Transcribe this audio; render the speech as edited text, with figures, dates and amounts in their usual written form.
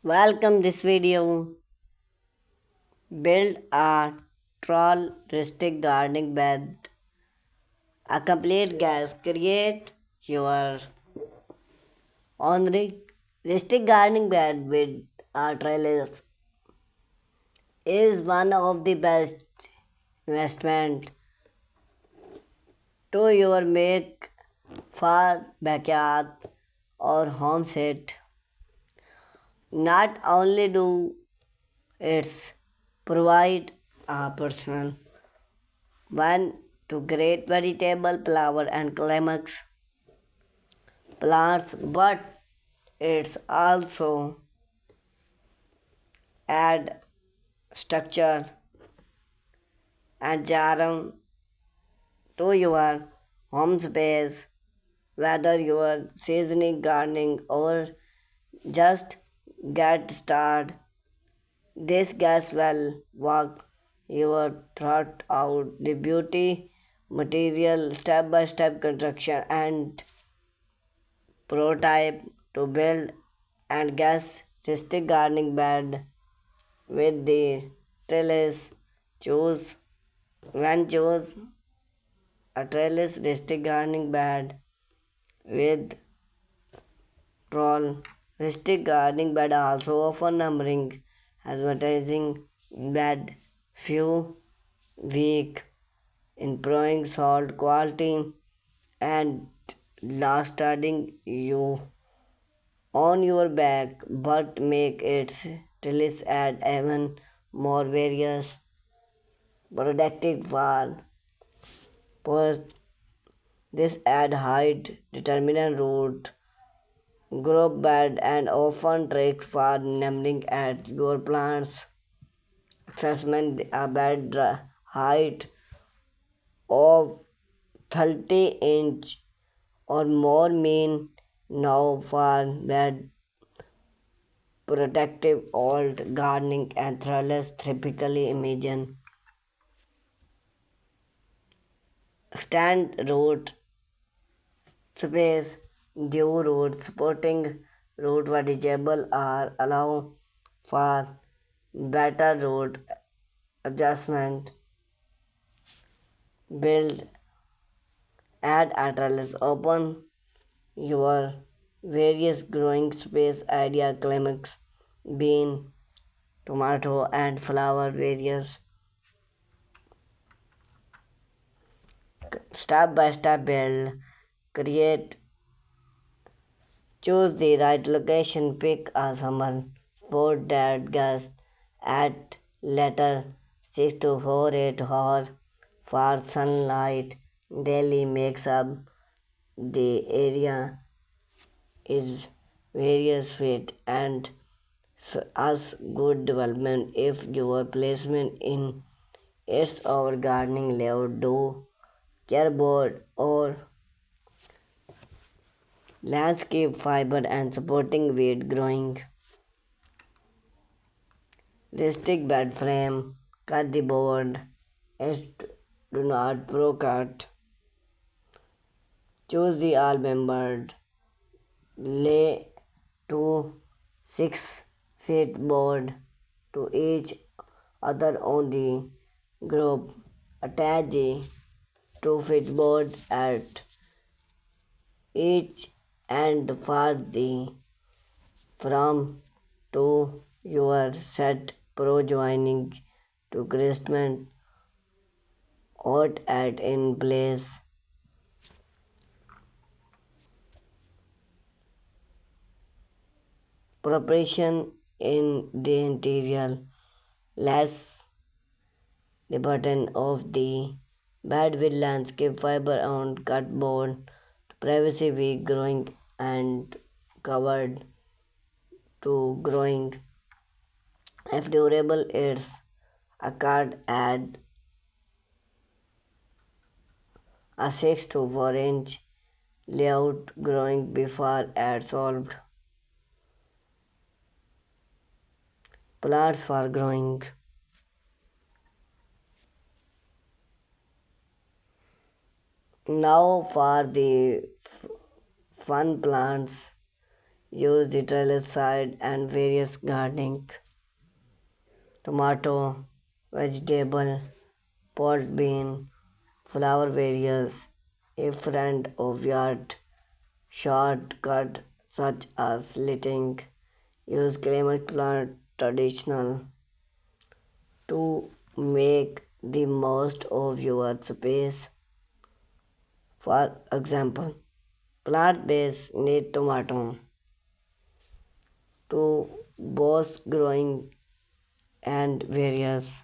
Welcome this video. Build a troll rustic gardening bed. A complete guess. Create your own rustic gardening bed with a trellis is one of the best investment to your make for backyard or home set. Not only do it's provide a personal one to great vegetable, flower and climax plants, but it's also add structure and charm to your home space, whether you are seasoning gardening or just get started. This gas will walk your thought out the beauty, material, step by step construction, and prototype to build and gas rustic gardening bed with the trellis. Choose choose a trellis rustic gardening bed with troll. Rustic gardening bed also offer numbering advertising bed few week improving salt quality and last starting you on your back but make its trellis add even more various protective wall. For this add height determinant root group bed and often tricks for numbering at your plants. Assessment a bed height of 30-inch or more mean now for bed protective old gardening and trellis typically imagine stand root space due root supporting root vegetable are allow for better root adjustment. Build add a trellis open your various growing space idea climax bean tomato and flower various step by step build create choose the right location pick a summer spot that gets at later 6 to 8 hours for sunlight daily makes up the area is various fit and as good development if your placement in its our gardening layout do careboard or landscape fiber and supporting weed growing rustic bed frame cut the board is do not pro cut choose the all membered lay 2 6 feet board to each other on the group. Attach the 2 feet board at each end for the from to your set pro joining to Christmas out at in place. Preparation in the interior less the button of the bed with landscape fiber on cardboard privacy week growing and covered to growing if durable it's a card add a 6 to 4 inch layout growing before add solved plants for growing. Now for the fun plants Use the trellis side and various gardening. Tomato, vegetable, pot bean, flower various. A friend of yard shortcut such as lighting. Use climate plant traditional to make the most of your space. For example, plant-based need tomato to both growing and various